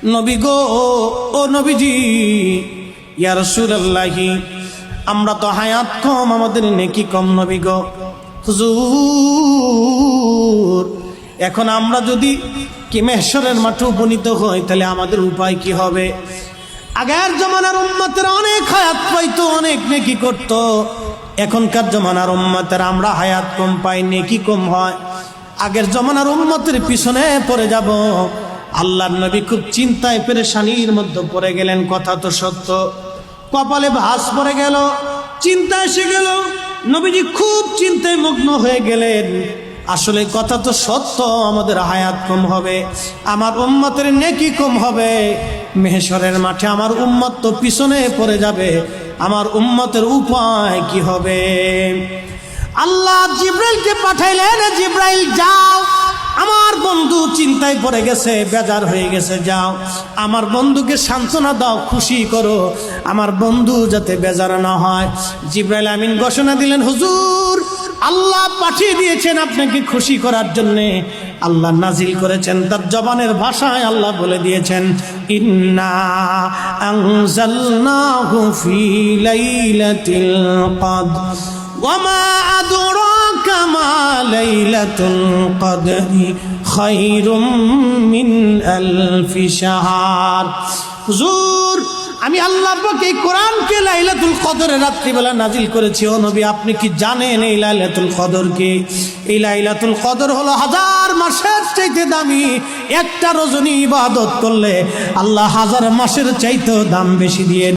নবী গো, ও নবীজি, ইয়া রাসূলুল্লাহি, আমরা তো হায়াত কম, আমাদের নেকি কম। নবী গো, হুজুর, এখন আমরা যদি কি মেহশরের মাঠে উপনীত হই, তাহলে আমাদের উপায় কি হবে? আগের জমানার উম্মতেরা অনেক হায়াত পাইতো, অনেক নেকি করত। এখনকার জমানার উম্মতেরা আমরা হায়াত কম পাই, নেকি কম হয়। আগের জমানার উম্মতের পিছনে পড়ে যাব। আল্লাহর নবী খুব চিন্তায় পেরেশানির মধ্যে পড়ে গেলেন। কথা তো সত্য, কপালে ভাঁজ পড়ে গেল, চিন্তা এসে গেল। নবীজি খুব চিন্তায় মগ্ন হয়ে গেলেন। আসলে কথা তো সত্য, আমাদের হায়াত কম হবে, আমার উম্মতের নেকি কম হবে। মেহশরের মাঠে আমার উম্মত তো পিছনে পড়ে যাবে, আমার উম্মতের উপায় কি হবে? আল্লাহ জিব্রাইলকে পাঠাইলেন, জিব্রাইল যাও, আমার বন্ধু চিন্তায় পড়ে গেছে, বেজার হয়ে গেছে, যাও আমার বন্ধুকে সান্ত্বনা দাও, খুশি করো, আমার বন্ধু যাতে বেজার না হয়। জিব্রাইল আমিন ঘোষণা দিলেন, হুজুর, আল্লাহ পাঠিয়ে দিয়েছেন আপনাকে খুশি করার জন্যে। আল্লাহ নাজিল করেছেন, তার জবানের ভাষায় আল্লাহ বলে দিয়েছেন, ইন্না আনজালনাহু ফি লাইলাতিল কদর ওয়ামা আদরাকা মা লাইলাতুল কদরি খায়রুম মিন আলফি শাহর। হুজুর, আমি আল্লাহ পাক এই কোরআনকে লাইলাতুল কদরের রাত্রিবেলা নাজিল করেছি। ও নবী, আপনি কি জানেন এই লাইলাতুল কদর কি? এই লাইলাতুল কদর হলো 1000 মাসের চাইতে দামি। একটা রজনী ইবাদত করলে আল্লাহ 1000 মাসের চাইতেও দাম বেশি দিয়ে